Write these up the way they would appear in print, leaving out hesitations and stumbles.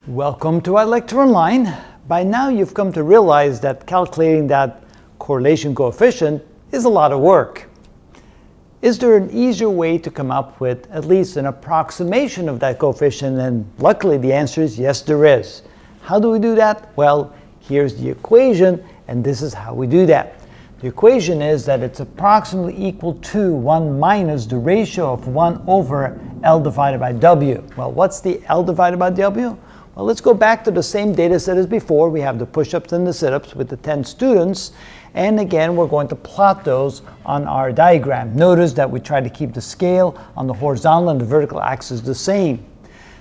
Welcome to iLectureOnline. By now you've come to realize that calculating that correlation coefficient is a lot of work. Is there an easier way to come up with at least an approximation of that coefficient? And luckily the answer is yes, there is. How do we do that? Well, here's the equation, and this is how we do that. The equation is that it's approximately equal to 1 minus the ratio of 1 over L divided by W. Well, what's the L divided by W? Well, let's go back to the same data set as before. We have the push-ups and the sit-ups with the 10 students. And again, we're going to plot those on our diagram. Notice that we try to keep the scale on the horizontal and the vertical axis the same.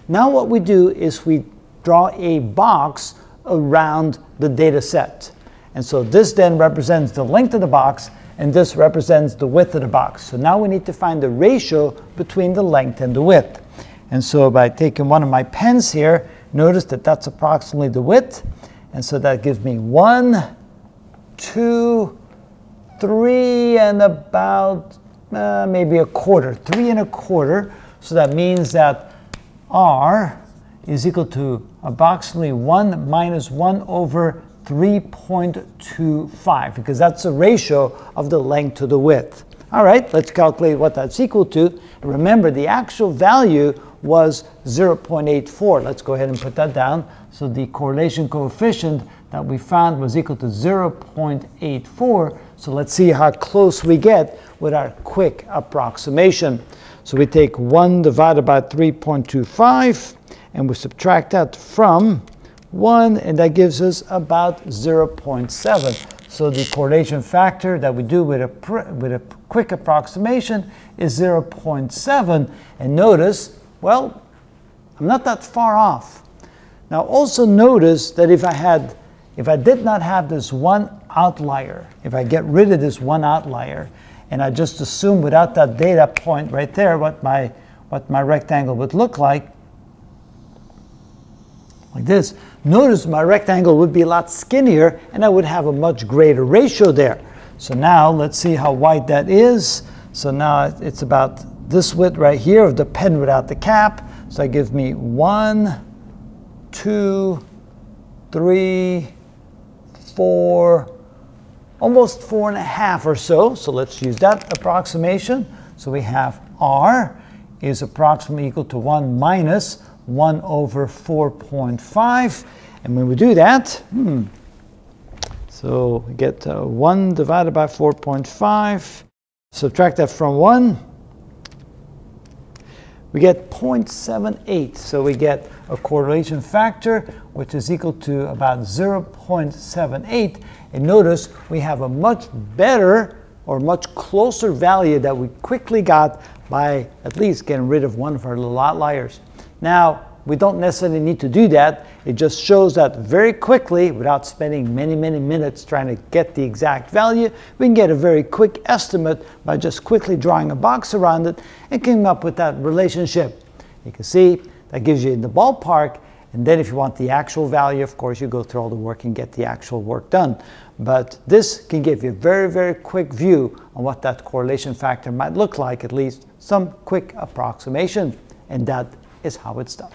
Now what we do is we draw a box around the data set. And so this then represents the length of the box, and this represents the width of the box. So now we need to find the ratio between the length and the width. And so by taking one of my pens here, notice that that's approximately the width. And so that gives me 1, 2, 3, and about maybe a quarter, 3 1/4. So that means that R is equal to approximately 1 minus 1 over 3.25, because that's the ratio of the length to the width. All right, let's calculate what that's equal to. Remember, the actual value was 0.84. Let's go ahead and put that down. So the correlation coefficient that we found was equal to 0.84. So let's see how close we get with our quick approximation. So we take 1 divided by 3.25, and we subtract that from 1, and that gives us about 0.7. So the correlation factor that we do with a quick approximation is 0.7. And notice, well, I'm not that far off. Now also notice that if I did not have this one outlier, if I get rid of this one outlier, and I just assume without that data point right there what my rectangle would look like this, notice my rectangle would be a lot skinnier and I would have a much greater ratio there. So now let's see how wide that is. So now it's about this width right here of the pen without the cap. So that gives me 1, 2, 3, 4, almost 4.5 or so. So let's use that approximation. So we have R is approximately equal to 1 minus 1 over 4.5. And when we do that, so we get 1 divided by 4.5. Subtract that from 1. We get 0.78. So we get a correlation factor which is equal to about 0.78. And notice we have a much better or much closer value that we quickly got by at least getting rid of one of our little outliers. Now, we don't necessarily need to do that. It just shows that very quickly, without spending many minutes trying to get the exact value, we can get a very quick estimate by just quickly drawing a box around it and coming up with that relationship. You can see that gives you in the ballpark, and then if you want the actual value, of course, you go through all the work and get the actual work done. But this can give you a very quick view on what that correlation factor might look like, at least some quick approximation, and that is how it's done.